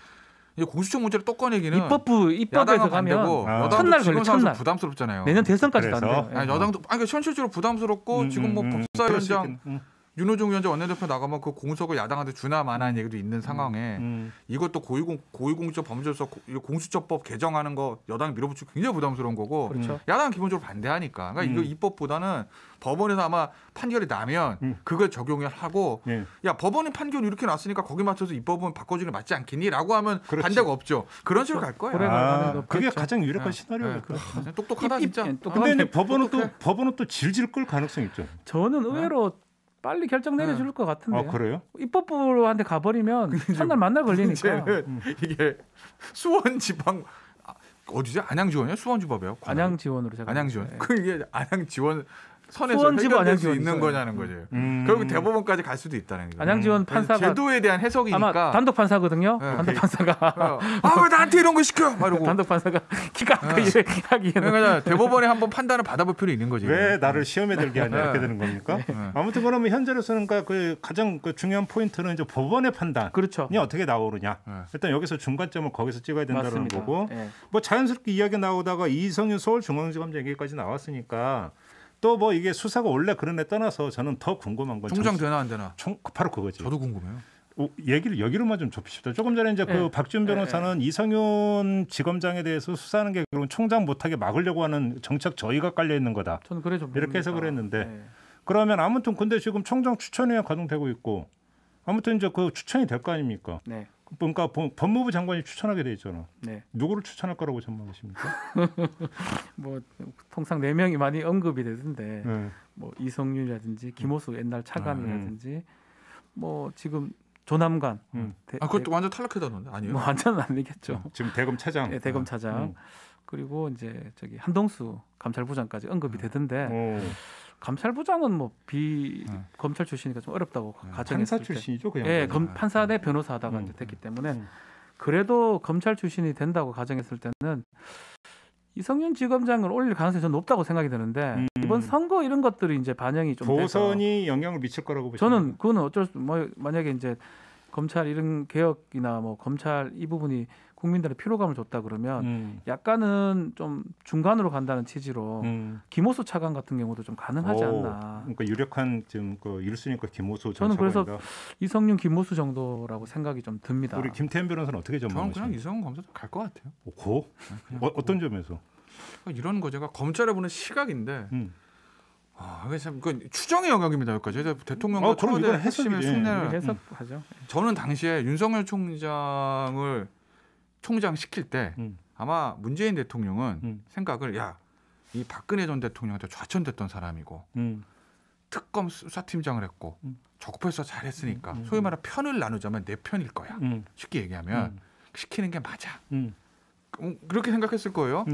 이제 공수처 문제를 또 꺼내기는 입법에서 야당은 가면 반대고 여당도 첫날 지금 걸려, 상황에서 첫날. 부담스럽잖아요. 내년 대선까지도 안 그래서? 돼요. 예. 아니, 여당도 아니 현실적으로 부담스럽고 지금 뭐 법사위원장 윤호중 위원장 원내대표 나가면 그 공석을 야당한테 주나 마나한 얘기도 있는 상황에 이것도 고위공직자 범죄서 공수처법 개정하는 거 여당이 밀어붙이고 굉장히 부담스러운 거고 그렇죠. 야당은 기본적으로 반대하니까 그러니까 이거 입법보다는 법원에서 아마 판결이 나면 그걸 적용을 하고 야 법원이 판결이 이렇게 났으니까 거기 맞춰서 입법은 바꿔주는 게 맞지 않겠니?라고 하면 그렇지. 반대가 없죠. 그런 식으로 갈 거예요. 그게 없겠죠. 가장 유력한 네. 시나리오겠죠. 네. 똑똑하다 진짜. 근데 이제 법원은 또 질질 끌 가능성이 있죠. 저는 의외로 빨리 결정 내려줄 것 같은데. 그래요? 입법부한테 가버리면 첫날 만날 걸리니까. 문제는 이게 수원지방 어디죠? 안양지원이요? 수원지법이요? 안양지원으로 제가. 안양지원. 네. 그 이게 안양지원 선에서 수원지법 해결될 수 안양지원 있는 있어요. 거냐는 거죠. 결국 대법원까지 갈 수도 있다는 거죠. 안양지원 판사가 제도에 대한 해석이니까. 아마 단독 판사거든요. 네. 단독 판사가 왜 나한테 이런 거 시켜? 막 이러고. 단독 판사가 기가 하기에는 그러니까 대법원에 한번 판단을 받아볼 필요 있는 거지. 왜 나를 시험에 들게 하냐 이렇게 되는 겁니까? 아무튼 그러면 현재로서는 그 가장 중요한 포인트는 이제 법원의 판단이 그렇죠. 어떻게 나오느냐. 일단 여기서 중간점을 거기서 찍어야 된다는 맞습니다. 거고. 예. 뭐 자연스럽게 이야기 나오다가 이성윤 서울중앙지검장 얘기까지 나왔으니까 또 뭐 이게 수사가 원래 그런 애 떠나서 저는 더 궁금한 건 총장 되나 안 되나? 바로 그거지. 저도 궁금해요. 얘기를 여기로만 좀 좁힙시다. 조금 전에 이제 그 박지훈 변호사는 이성윤 지검장에 대해서 수사하는 게 그럼 총장 못하게 막으려고 하는 정책 저희가 깔려 있는 거다. 저는 그래 좀 이렇게 해석을 했는데 네. 그러면 아무튼 근데 지금 총장 추천위가 가동되고 있고 아무튼 이제 그 추천이 될 거 아닙니까? 네. 그러니까 법무부 장관이 추천하게 돼 있잖아. 네. 누구를 추천할 거라고 전망하십니까? 뭐 통상 4명이 많이 언급이 되던데 뭐 이성윤이라든지 김호수 옛날 차관이라든지 뭐 지금 조남관 그것도 완전 탈락해다던데 아니에요? 뭐 완전 아니겠죠. 지금 대검 차장. 네, 대검 차장. 그리고 이제 저기 한동수 감찰부장까지 언급이 되던데 감찰부장은 뭐 검찰 출신이니까 좀 어렵다고 가정했을 판사 때. 출신이죠, 그냥. 예, 판사 대 변호사 하다가 이제 됐기 때문에 그래도 검찰 출신이 된다고 가정했을 때는 이성윤 지검장을 올릴 가능성이 좀 높다고 생각이 드는데 이번 선거 이런 것들이 이제 반영이 좀 보선이 돼서 영향을 미칠 거라고 보시나요? 저는 그거는 어쩔 수 뭐 만약에 이제 검찰 이런 개혁이나 뭐 검찰 이 부분이 국민들의 피로감을 줬다 그러면 약간은 좀 중간으로 간다는 취지로 김호수 차관 같은 경우도 좀 가능하지 않나. 그러니까 유력한 지금 그 1순위가 김호수 전 저는 그래서 차관이다. 이성윤, 김호수 정도라고 생각이 좀 듭니다. 우리 김태현 변호사는 어떻게 저는 전망하십니까? 그냥 이성훈 검사 갈 것 같아요. 고? 어떤 점에서? 이런 거 제가 검찰에 보는 시각인데 이게 참 추정의 영역입니다. 여기까지 대통령과 그럼 청와대 이건 핵심의 해석이지. 숙례를 해석하죠. 저는 당시에 윤석열 총장을 총장 시킬 때 아마 문재인 대통령은 생각을 이 박근혜 전 대통령한테 좌천됐던 사람이고 특검 수사팀장을 했고 적폐수사 잘했으니까 소위 말해 편을 나누자면 내 편일 거야. 쉽게 얘기하면 시키는 게 맞아. 그렇게 생각했을 거예요.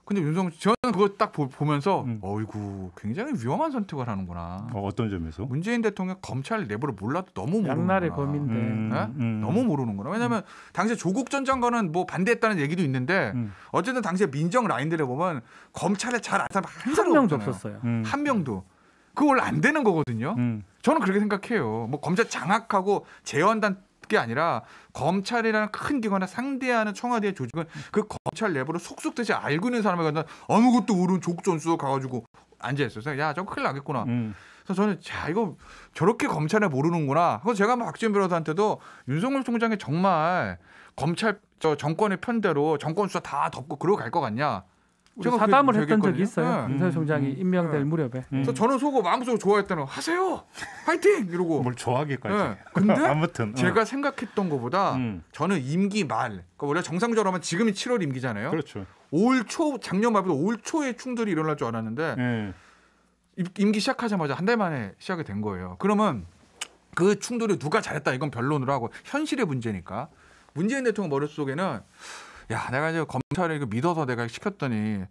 근데 저는 그거 딱 보면서 어이구 굉장히 위험한 선택을 하는구나. 어떤 점에서? 문재인 대통령 검찰 내부를 몰라도 너무 모르는구나. 양날의 검인데 너무 모르는구나. 왜냐하면 당시에 조국 전 장관은 뭐 반대했다는 얘기도 있는데 어쨌든 당시에 민정 라인들에 보면 검찰을 잘 아는 사람 한 명도 없었어요. 한 명도. 그거 원래 안 되는 거거든요. 저는 그렇게 생각해요. 뭐 검찰 장악하고 제어한다는 게 아니라 검찰이라는 큰 기관을 상대하는 청와대의 조직은 그 검찰 내부를 속속듯이 알고 있는 사람에 관한 아무것도 모르는 조국 전수가 가가지고 앉아있어요. 야, 저거 큰일 나겠구나. 그래서 저는 이거 저렇게 검찰을 모르는구나. 그래서 제가 박지훈 변호사한테도 윤석열 총장이 정말 검찰 정권의 편대로 정권 수사 다 덮고 그러고 갈 것 같냐. 제가 사담을 했던 적이 있어요. 윤석열 총장이 임명될 무렵에. 그래서 저는 마음속으로 좋아했다는 하세요. 화이팅! 이러고. 뭘 좋아하기까지. 근데 아무튼 제가 생각했던 것보다 저는 임기 말. 그러니까 원래 정상적으로 하면 지금이 7월 임기잖아요. 그렇죠. 작년 말부터 올 초에 충돌이 일어날 줄 알았는데 네. 임기 시작하자마자 한 달 만에 시작이 된 거예요. 그러면 그 충돌이 누가 잘했다 이건 변론으로 하고 현실의 문제니까 문재인 대통령 머릿속에는 야 내가 이제 검찰을 믿어서 내가 시켰더니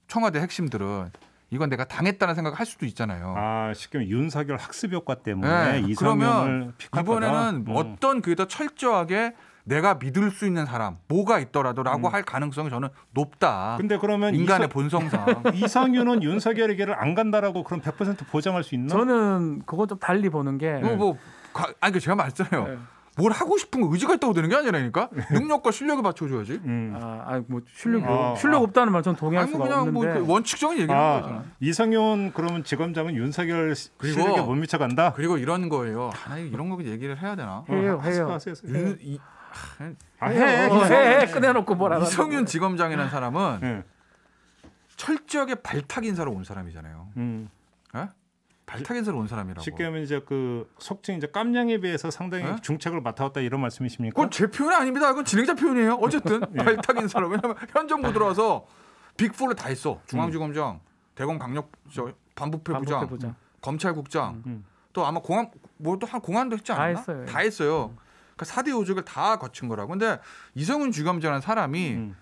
청와대 핵심들은 이건 내가 당했다는 생각을 할 수도 있잖아요. 아, 쉽게 말하면 윤석열 학습 효과 때문에 네, 이성윤을 픽할 이번에는 거다. 어떤 그게 더 철저하게 내가 믿을 수 있는 사람 뭐가 있더라도라고 할 가능성이 저는 높다. 근데 그러면 인간의 본성상 이성윤은 윤석열에게를 안 간다라고 그럼 100% 보장할 수 있나? 저는 그거 좀 달리 보는 게 아니 제가 말했잖아요. 네. 뭘 하고 싶은 거 의지가 있다고 되는 게 아니라니까. 능력과 실력을 받쳐줘야지. 뭐 실력 없다는 말 전 동의할 아니 수가 그냥 없는데. 뭐 원칙적인 얘기하는 거잖아. 이성윤 그러면 지검장은 윤석열 그리고- 실력에 못 미쳐간다. 그리고 이런 거예요. 이런 거 얘기를 해야 되나? 해요. 하세요. 해 꺼내놓고 뭘 안 이성윤 한다고. 지검장이라는 사람은 네. 철저하게 발탁 인사로 온 사람이잖아요. 예? 발탁 인사로 온 사람이라고. 쉽게 하면 이제 그 속칭 이제 깜냥에 비해서 상당히 네? 중책을 맡아왔다 이런 말씀이십니까? 그건 제 표현이 아닙니다. 그건 진행자 표현이에요. 어쨌든 발탁 인사로. 왜냐하면 현 정부 들어와서 빅4를 다 했어. 중앙지검장, 대검강력 반부패 부장, 검찰국장, 또 아마 공안 뭐또 한 공안도 했지 않나? 다 했어요. 그러니까 4대 요직을 다 거친 거라고. 근데 이성윤 지검장이라는 사람이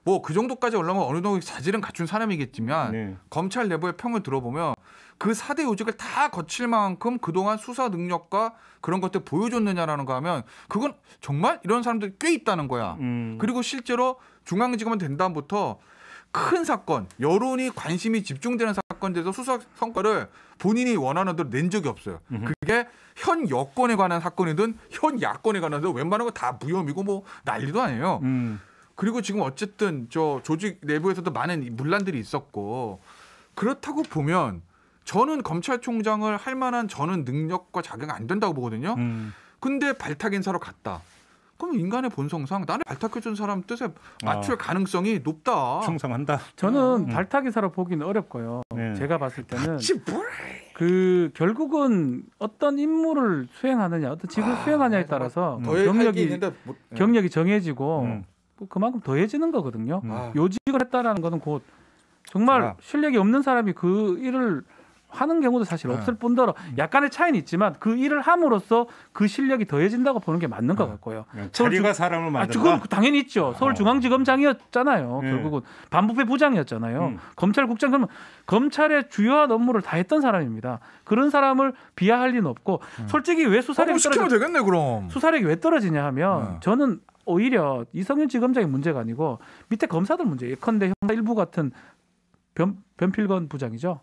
뭐 그 정도까지 올라오면 어느 정도 자질은 갖춘 사람이겠지만 네. 검찰 내부의 평을 들어보면 그 4대 요직을 다 거칠 만큼 그동안 수사 능력과 그런 것들 보여줬느냐라는 거 하면 그건 정말 이런 사람들이 꽤 있다는 거야. 그리고 실제로 중앙지검은 된 다음부터 큰 사건, 여론이 관심이 집중되는 사건들에서 수사 성과를 본인이 원하는 대로 낸 적이 없어요. 그게 현 여권에 관한 사건이든 현 야권에 관한도 웬만한 거 다 무혐의고 뭐 난리도 아니에요. 그리고 지금 어쨌든 저 조직 내부에서도 많은 문란들이 있었고 그렇다고 보면 저는 검찰총장을 할 만한 저는 능력과 자격이 안 된다고 보거든요. 근데 발탁 인사로 갔다. 그럼 인간의 본성상 나는 발탁해준 사람 뜻에 맞출 가능성이 높다. 충성한다. 저는 발탁 인사로 보기는 어렵고요. 네. 제가 봤을 때는 그 결국은 어떤 임무를 수행하느냐, 어떤 직을 수행하냐에 따라서 경력이 정해지고 뭐 그만큼 더해지는 거거든요. 요직을 했다라는 거는 곧 정말 실력이 없는 사람이 그 일을 하는 경우도 사실 없을 뿐더러 약간의 차이는 있지만 그 일을 함으로써 그 실력이 더해진다고 보는 게 맞는 것 같고요. 자리가 사람을 만든다. 그건 당연히 있죠. 서울중앙지검장이었잖아요. 결국은 반부패 부장이었잖아요. 검찰국장 그러면 검찰의 주요한 업무를 다 했던 사람입니다. 그런 사람을 비하할 리는 없고 솔직히 왜 수사력이 시키면 되겠네 그럼. 수사력이 왜 떨어지냐 하면 저는 오히려 이성윤 지검장의 문제가 아니고 밑에 검사들 문제. 예컨대 형사 일부 같은 변필건 부장이죠.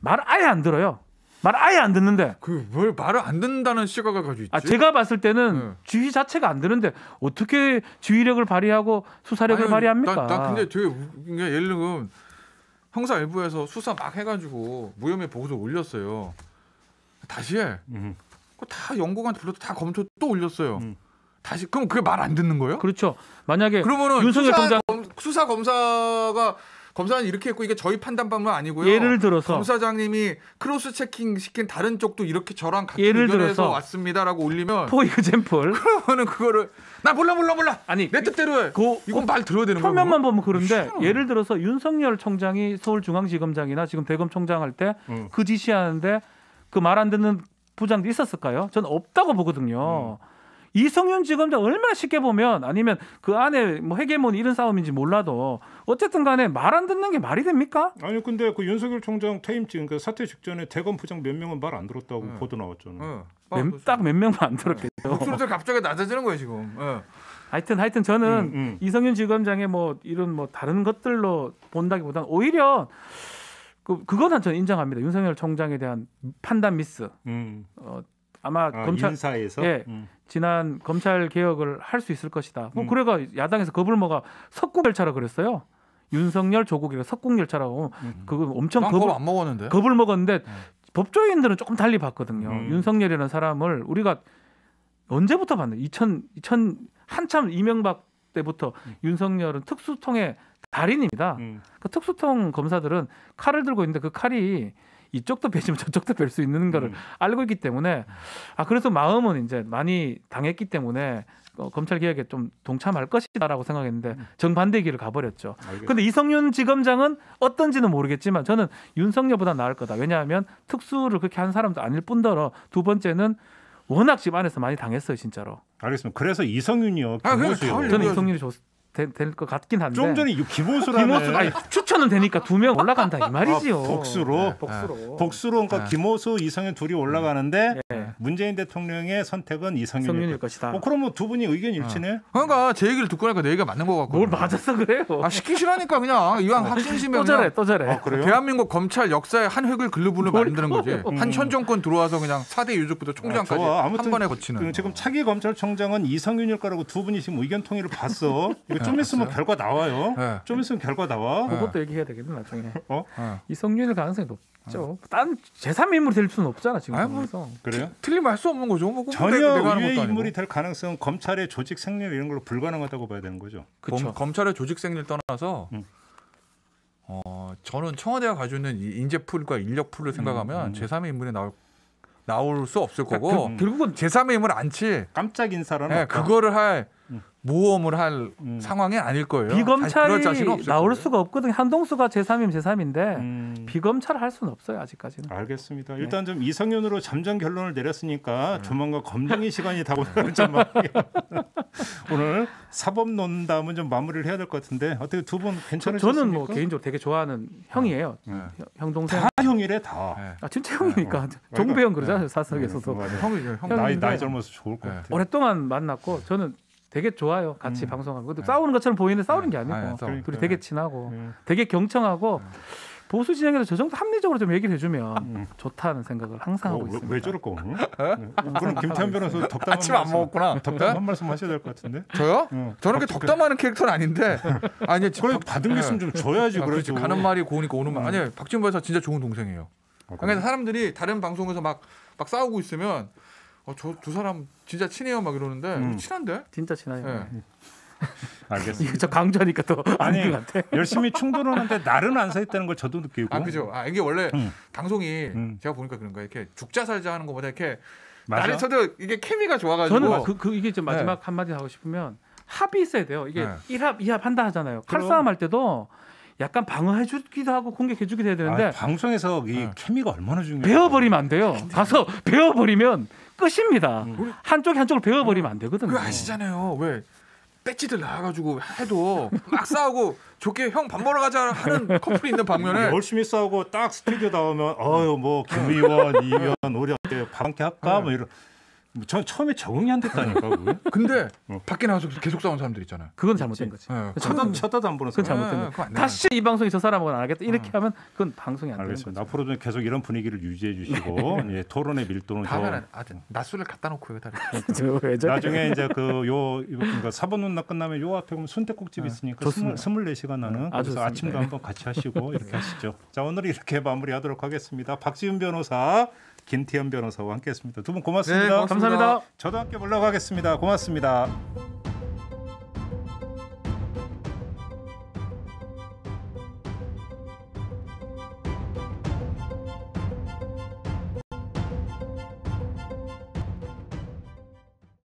말을 아예 안 들어요. 말을 아예 안 듣는데. 뭘 말을 안 듣는다는 시각을 가지고 있지? 제가 봤을 때는 지휘 자체가 안 되는데 어떻게 지휘력을 발휘하고 수사력을 발휘합니까? 나 근데 되게 웃긴 게 예를 들면 형사 일부에서 수사 막 해가지고 무혐의 보고서 올렸어요. 다시 해. 그거 다 연구관 불러서 다 검토 또 올렸어요. 다시 그럼 그게 말 안 듣는 거예요? 그렇죠. 만약에 그러면은 윤석열 총장 수사 검사는 이렇게 했고 이게 저희 판단만은 아니고요. 예를 들어서 검사장님이 크로스 체킹 시킨 다른 쪽도 이렇게 저랑 같이 예를 의견해서 들어서 왔습니다라고 올리면 포 example 그러면은 그거를 나 몰라 아니 내 뜻대로 해. 이건 말 들어야 되는 거예요. 표면만 보면 그런데 예를 들어서 윤석열 총장이 서울중앙지검장이나 지금 대검총장 할 때 그 지시하는데 그 말 안 듣는 부장도 있었을까요? 저는 없다고 보거든요. 이성윤 지검장 얼마나 쉽게 보면 아니면 그 안에 뭐 헤게모니 이런 싸움인지 몰라도 어쨌든 간에 말 안 듣는 게 말이 됩니까? 아니 근데 그 윤석열 총장 퇴임 그러니까 사퇴 직전에 대검 부장 몇 명은 말 안 들었다고 보도 나왔잖아요. 딱 몇 명만 안 들었겠죠. 목소리가 갑자기 낮아지는 거예요 지금. 하여튼 저는 이성윤 지검장의 뭐 이런 뭐 다른 것들로 본다기보다는 오히려 그거는 저는 인정합니다. 윤석열 총장에 대한 판단 미스. 아마 검찰 인사에서 지난 검찰 개혁을 할 수 있을 것이다. 뭐 그래가 야당에서 겁을 먹어 석국 열차라 그랬어요. 윤석열 조국이가 석국 열차라고 그거 엄청 겁을 안 먹었는데. 겁을 먹었는데 법조인들은 조금 달리 봤거든요. 윤석열이라는 사람을 우리가 언제부터 봤나요? 2000 한참 이명박 때부터 윤석열은 특수통의 달인입니다. 그 특수통 검사들은 칼을 들고 있는데 그 칼이 이쪽도 베지면 저쪽도 벨 수 있는 거를 알고 있기 때문에 그래서 마음은 이제 많이 당했기 때문에 검찰 개혁에 좀 동참할 것이다라고 생각했는데 정반대 길을 가버렸죠. 알겠습니다. 그런데 이성윤 지검장은 어떤지는 모르겠지만 저는 윤석열보다 나을 거다. 왜냐하면 특수를 그렇게 한 사람도 아닐 뿐더러 두 번째는 워낙 집안에서 많이 당했어요, 진짜로. 알겠습니다. 그래서 이성윤이요. 아, 그냥 김호수요. 다 저는 이성윤이 될 것 같긴 한데. 좀 전에 김호수라는 김호수 아니, 추천은 되니까 2명 올라간다 이 말이지요. 복수로 복수로. 그러니까 김호수, 이성윤 둘이 올라가는데 네. 문재인 대통령의 선택은 이성윤일 이성윤일 것이다. 그러면 두 분이 의견 일치네. 그러니까 제 얘기를 듣고 나니까 내 얘기가 맞는 것 같고. 뭘 맞았어 그래요? 아 시키시라니까 그냥 이왕 확신심에 또 저래. 아, 그래요? 대한민국 검찰 역사의 한 획을 글루브를 만드는 거지. 한 현 정권 들어와서 그냥 4대 유족부터 총장까지 좋아. 아무튼 한 번에 거치는. 지금 차기 검찰총장은 이성윤일 거라고 두 분이 지금 의견 통일을 봤어. 이거 좀 있으면 결과 나와요. 네. 좀 있으면 결과 나와. 그것도 얘기해야 되겠네 나중에. 어. 이성윤일 가능성이 높죠. 딴 제3인물이 될 수는 없잖아 지금 아니, 뭐, 상황에서. 그래요? 틀린 말 할 수 없는 거죠. 뭐 전혀 내가 하는 의외의 것도 아니고. 인물이 될 가능성은 검찰의 조직 생략 이런 걸로 불가능하다고 봐야 되는 거죠. 그렇죠. 검찰의 조직 생리를 떠나서 저는 청와대가 가지고 있는 이 인재풀과 인력풀을 생각하면 제3의 인물이 나올 수 없을 거고 결국은 제3의 인물을 안지 깜짝 인사라는 네, 없다. 그거를 할 모험을 할 상황이 아닐 거예요. 그럴 비검찰이 자신은 없을 나올 거예요. 수가 없거든. 한동수가 제3이면 제3인데 비검찰을 할 수는 없어요 아직까지는. 알겠습니다. 일단 좀 이성윤으로 잠정 결론을 내렸으니까 조만간 검증의 시간이 다가오는 점이에요. 오늘 사법 논담은 좀 마무리를 해야 될 것 같은데 어떻게 두 분 괜찮으셨습니까? 저는 뭐 개인적으로 되게 좋아하는 형이에요. 형 동생. 다 형이래 다. 네. 아 진짜 형이니까 종배형 그러잖아요 사석에서도. 맞아. 형이 나이 젊어서 좋을 것 네. 같아. 오랫동안 만났고 저는 되게 좋아요. 같이 방송하고. 근데 싸우는 것처럼 보이는데 싸우는 게 아니고 네, 싸우는 둘이 되게 친하고 네. 되게 경청하고 보수 진영에서 저 정도 합리적으로 좀 얘기를 해주면 좋다는 생각을 항상 하고 있습니다. 왜 저럴까 오늘? 그럼 김태현 변호사 덕담 아침 안 먹었구나. 덕담 한 말씀 하셔야 될 것 같은데. 저요? 저는 그렇게 덕담하는 캐릭터는 아닌데 아니 그래 받은 게 있으면 좀 줘야지 그러죠. 가는 말이 고우니까 오는 말. 아니 박진보 여사 진짜 좋은 동생이에요. 그러니까 사람들이 다른 방송에서 막 싸우고 있으면 저 두 사람 진짜 친해요 막 이러는데 친한데? 진짜 친해요. 네. 알겠습니다. 이거 저 강조하니까 더 아니 아닌 것 같아. 열심히 충돌하는데 날은 안 서 있다는 걸 저도 느끼고. 아 그죠. 이게 원래 방송이 제가 보니까 그런 거예요. 이렇게 죽자살자 하는 것보다 이렇게 맞아. 날이 쳐도 이게 케미가 좋아가지고. 저는 이게 좀 마지막 한마디 하고 싶으면 합이 있어야 돼요. 이게 네. 1합, 2합 한다 하잖아요. 그럼. 칼싸움 할 때도 약간 방어해주기도 하고 공격해주기도 해야 되는데 방송에서 이 케미가 얼마나 중요해요. 베어버리면 안 돼요. 가서 베어버리면 끝입니다. 한쪽이 한쪽을 베어버리면 안 되거든요. 그거 아시잖아요. 왜 배지들 나와가지고 해도 막 싸우고 좋게 형 밥 먹으러 가자 하는 커플이 있는 방면에 열심히 싸우고 딱 스튜디오 나오면 뭐 김 의원, 이 의원 우리 어때 밥 함께 할까 뭐 이런. 전 처음에 적응이 안 됐다니까 그게. 근데 밖에 나와서 계속 싸우는 사람들 있잖아요. 그건 잘못된 거지. 네. 쳐다도 안 보는 그건 사람. 잘못된 그거 안 거. 다시 이 방송이 저 사람하고는 안 하겠다 이렇게 하면 그건 방송이 안 되는 거죠. 알겠습니다. 앞으로도 계속 이런 분위기를 유지해 주시고 예, 토론의 밀도는 다음에는 낮술을 갖다 놓고 여기다 나중에 이제 그러니까 사법논란 끝나면 요 앞에 보면 순댓국집 있으니까 24시간 나는 아주 그래서 아침도 한번 같이 하시고 이렇게 하시죠. 자 오늘 이렇게 마무리하도록 하겠습니다. 박지훈 변호사, 김태현 변호사와 함께했습니다. 두 분 고맙습니다. 네, 고맙습니다. 감사합니다. 저도 함께 물러가겠습니다. 고맙습니다.